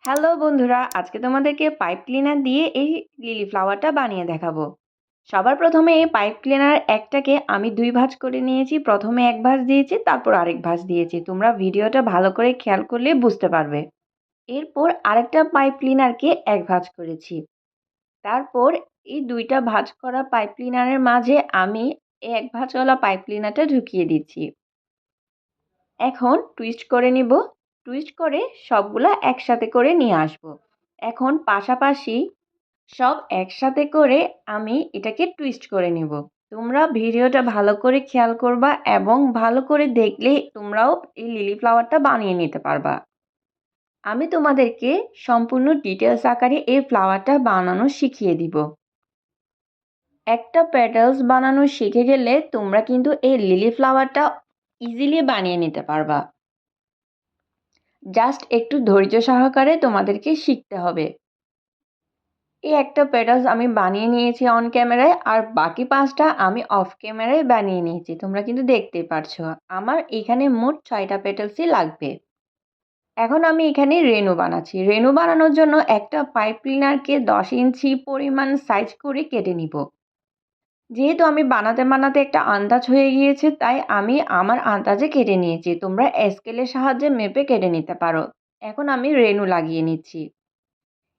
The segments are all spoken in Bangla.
হ্যালো বন্ধুরা, আজকে তোমাদেরকে পাইপ ক্লিনার দিয়ে এই লিলি ফ্লাওয়ারটা বানিয়ে দেখাবো। সবার প্রথমে এই পাইপ ক্লিনার একটাকে আমি ২ ভাঁজ করে নিয়েছি। প্রথমে ১ ভাঁজ দিয়েছি, তারপর আরেক ভাঁজ দিয়েছি। তোমরা ভিডিওটা ভালো করে খেয়াল করলে বুঝতে পারবে। এরপর আরেকটা পাইপ ক্লিনারকে ১ ভাঁজ করেছি। তারপর এই ২টা ভাঁজ করা পাইপ ক্লিনারের মাঝে আমি এই ১ ভাঁজওয়ালা পাইপ ক্লিনারটা ঢুকিয়ে দিচ্ছি। এখন টুইস্ট করে নিব। টুইস্ট করে সবগুলা একসাথে করে নিয়ে আসব। এখন পাশাপাশি সব একসাথে করে আমি এটাকে টুইস্ট করে নিব। তোমরা ভিডিওটা ভালো করে খেয়াল করবা এবং ভালো করে দেখলে তোমরাও এই লিলি ফ্লাওয়ারটা বানিয়ে নিতে পারবা। আমি তোমাদেরকে সম্পূর্ণ ডিটেলস আকারে এই ফ্লাওয়ারটা বানানো শিখিয়ে দিব। একটা পেটালস বানানো শিখে গেলে তোমরা কিন্তু এই লিলি ফ্লাওয়ারটা ইজিলি বানিয়ে নিতে পারবা। জাস্ট একটু ধৈর্য সহকারে তোমাদেরকে শিখতে হবে। এই একটা পেটালস আমি বানিয়ে নিয়েছি অন ক্যামেরায়, আর বাকি 5টা আমি অফ ক্যামেরায় বানিয়ে নিয়েছি। তোমরা কিন্তু দেখতেই পারছো। আমার এখানে মোট 6টা পেটালসই লাগবে। এখন আমি এখানে রেনু বানাচ্ছি। রেনু বানানোর জন্য একটা পাইপ ক্লিনারকে 10 ইঞ্চি পরিমাণ সাইজ করে কেটে নিব। যেহেতু আমি বানাতে বানাতে একটা আন্দাজ হয়ে গিয়েছে, তাই আমি আমার আন্দাজে কেটে নিয়েছি। তোমরা স্কেলের সাহায্যে মেপে কেটে নিতে পারো। এখন আমি রেনু লাগিয়ে নিচ্ছি।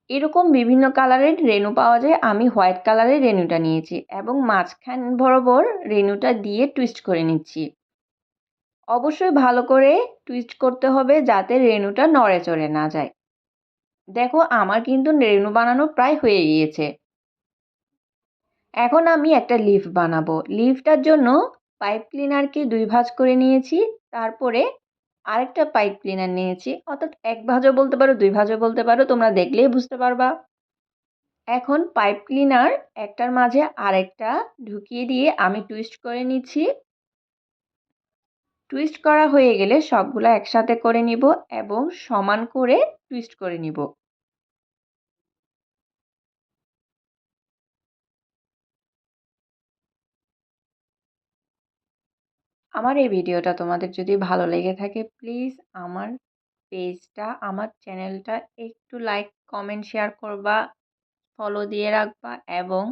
এরকম বিভিন্ন কালারের রেনু পাওয়া যায়। আমি হোয়াইট কালারের রেনুটা নিয়েছি এবং মাঝখান বরাবর রেনুটা দিয়ে টুইস্ট করে নিচ্ছি। অবশ্যই ভালো করে টুইস্ট করতে হবে যাতে রেনুটা নড়ে চড়ে না যায়। দেখো আমার কিন্তু রেনু বানানো প্রায় হয়ে গিয়েছে। এখন আমি একটা লিফ বানাবো। লিফটার জন্য পাইপ ক্লিনারকে 2 ভাঁজ করে নিয়েছি। তারপরে আরেকটা পাইপ ক্লিনার নিয়েছি। অর্থাৎ 1 ভাঁজও বলতে পারো, 2 ভাঁজও বলতে পারো। তোমরা দেখলেই বুঝতে পারবা। এখন পাইপ ক্লিনার একটার মাঝে আরেকটা ঢুকিয়ে দিয়ে আমি টুইস্ট করে নিচ্ছি। টুইস্ট করা হয়ে গেলে সবগুলা একসাথে করে নিব এবং সমান করে টুইস্ট করে নিব। আমার এই ভিডিওটা তোমাদের যদি ভালো লেগে থাকে, প্লিজ আমার পেজটা, আমার চ্যানেলটা একটু লাইক, কমেন্ট, শেয়ার করবা, ফলো দিয়ে রাখবা এবং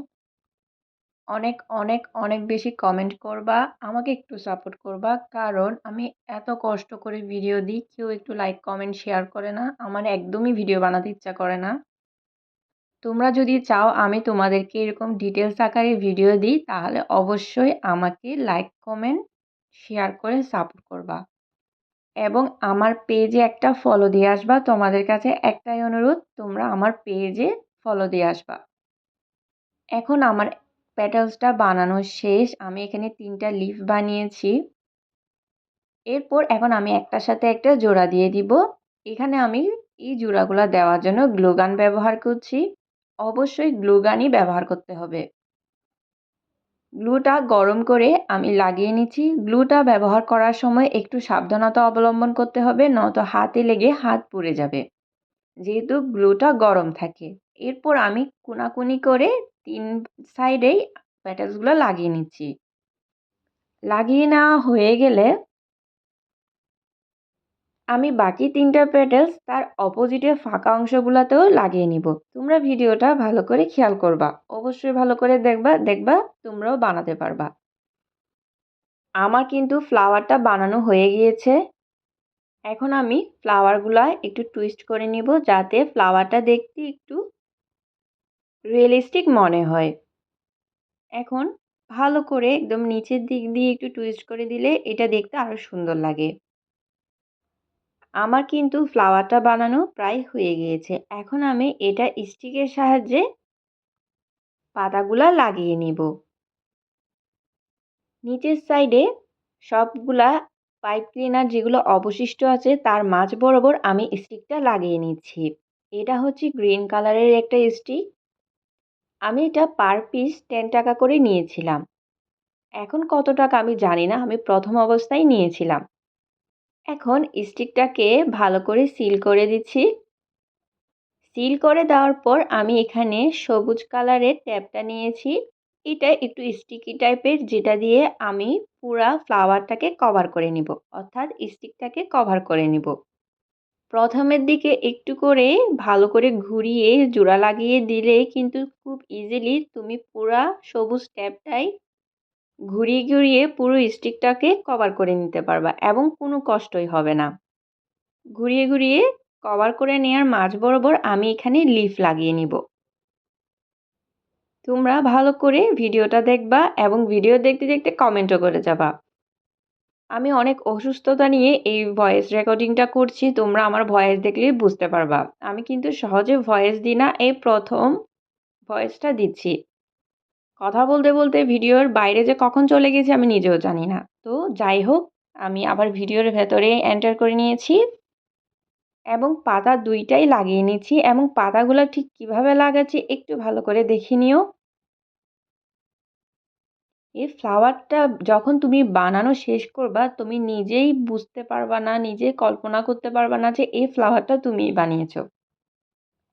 অনেক অনেক অনেক বেশি কমেন্ট করবা। আমাকে একটু সাপোর্ট করবা, কারণ আমি এত কষ্ট করে ভিডিও দিই, কেউ একটু লাইক কমেন্ট শেয়ার করে না। আমার একদমই ভিডিও বানাতে ইচ্ছা করে না। তোমরা যদি চাও আমি তোমাদেরকে এরকম ডিটেলস আকারে ভিডিও দিই, তাহলে অবশ্যই আমাকে লাইক কমেন্ট শেয়ার করে সাপোর্ট করবা এবং আমার পেজে একটা ফলো দিয়ে আসবা। তোমাদের কাছে একটাই অনুরোধ, তোমরা আমার পেজে ফলো দিয়ে আসবা। এখন আমার পেটালসটা বানানো শেষ। আমি এখানে 3টা লিফ বানিয়েছি। এরপর এখন আমি একটার সাথে একটা জোড়া দিয়ে দিব। এখানে আমি এই জোড়াগুলা দেওয়ার জন্য গ্লু গান ব্যবহার করছি। অবশ্যই গ্লু গানই ব্যবহার করতে হবে। গ্লুটা গরম করে আমি লাগিয়ে নিচ্ছি। গ্লুটা ব্যবহার করার সময় একটু সাবধানতা অবলম্বন করতে হবে, নয়তো হাতে লেগে হাত পুড়ে যাবে, যেহেতু গ্লুটা গরম থাকে। এরপর আমি কোনাকুনি করে 3 সাইডেই পেটালসগুলো লাগিয়ে নিচ্ছি। লাগিয়ে নেওয়া হয়ে গেলে আমি বাকি 3টা পেটালস তার অপোজিটের ফাঁকা অংশগুলোতেও লাগিয়ে নিব। তোমরা ভিডিওটা ভালো করে খেয়াল করবা। অবশ্যই ভালো করে দেখবা, দেখবা তোমরাও বানাতে পারবা। আমার কিন্তু ফ্লাওয়ারটা বানানো হয়ে গিয়েছে। এখন আমি ফ্লাওয়ারগুলা একটু টুইস্ট করে নিব যাতে ফ্লাওয়ারটা দেখতে একটু রিয়েলিস্টিক মনে হয়। এখন ভালো করে একদম নিচের দিক দিয়ে একটু টুইস্ট করে দিলে এটা দেখতে আরো সুন্দর লাগে। আমার কিন্তু ফ্লাওয়ারটা বানানো প্রায় হয়ে গিয়েছে। এখন আমি এটা স্টিকের সাহায্যে পাতাগুলা লাগিয়ে নিব। নিচের সাইডে সবগুলা পাইপ ক্লিনার যেগুলো অবশিষ্ট আছে তার মাঝ বরাবর আমি স্টিকটা লাগিয়ে নিচ্ছি। এটা হচ্ছে গ্রিন কালারের একটা স্টিক। আমি এটা পার পিস 10 টাকা করে নিয়েছিলাম। এখন কত টাকা আমি জানি না, আমি প্রথম অবস্থায় নিয়েছিলাম। এখন স্টিকটাকে ভালো করে সিল করে দিচ্ছি। সিল করে দেওয়ার পর আমি এখানে সবুজ কালারের ট্যাপটা নিয়েছি। এটা একটু স্টিকি টাইপের, যেটা দিয়ে আমি পুরা ফ্লাওয়ারটাকে কভার করে নিব, অর্থাৎ স্টিকটাকে কভার করে নিব। প্রথমের দিকে একটু করে ভালো করে ঘুরিয়ে জোড়া লাগিয়ে দিলে কিন্তু খুব ইজিলি তুমি পুরা সবুজ ট্যাপটাই ঘুরিয়ে ঘুরিয়ে পুরো স্টিকটাকে কভার করে নিতে পারবা এবং কোনো কষ্টই হবে না। ঘুরিয়ে ঘুরিয়ে কভার করে নেওয়ার মাঝ বরাবর আমি এখানে লিফ লাগিয়ে নিব। তোমরা ভালো করে ভিডিওটা দেখবা এবং ভিডিও দেখতে দেখতে কমেন্টও করে যাবা। আমি অনেক অসুস্থতা নিয়ে এই ভয়েস রেকর্ডিংটা করছি, তোমরা আমার ভয়েস দেখলেই বুঝতে পারবা। আমি কিন্তু সহজে ভয়েস দিই না, এই প্রথম ভয়েসটা দিচ্ছি। কথা বলতে বলতে ভিডিওর বাইরে যে কখন চলে গেছি আমি নিজেও জানি না। তো যাই হোক, আমি আবার ভিডিওর ভেতরে এন্টার করে নিয়েছি এবং পাতা ২ টাই লাগিয়ে নিচ্ছি এবং পাতাগুলা ঠিক কিভাবে লাগাচ্ছি একটু ভালো করে দেখে নিও। এই ফ্লাওয়ারটা যখন তুমি বানানো শেষ করবা, তুমি নিজেই বুঝতে পারবা না, নিজেই কল্পনা করতে পারবা না যে এই ফ্লাওয়ারটা তুমিই বানিয়েছো।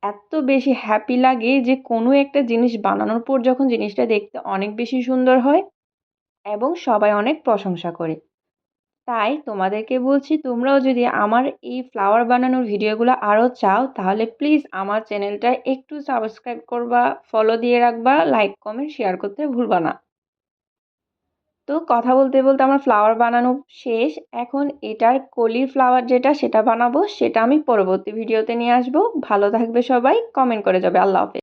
এত বেশি হ্যাপি লাগে যে কোনো একটা জিনিস বানানোর পর যখন জিনিসটা দেখতে অনেক বেশি সুন্দর হয় এবং সবাই অনেক প্রশংসা করে। তাই তোমাদেরকে বলছি, তোমরাও যদি আমার এই ফ্লাওয়ার বানানোর ভিডিওগুলো আরও চাও তাহলে প্লিজ আমার চ্যানেলটা একটু সাবস্ক্রাইব করবা, ফলো দিয়ে রাখবা, লাইক, কমেন্ট, শেয়ার করতে ভুলবা না। তো কথা বলতে বলতে আমার ফ্লাওয়ার বানানো শেষ। এখন এটার কলির ফ্লাওয়ার যেটা সেটা বানাবো, সেটা আমি পরবর্তী ভিডিওতে নিয়ে আসবো। ভালো থাকবে সবাই, কমেন্ট করে যাবে। আল্লাহ হাফেজ।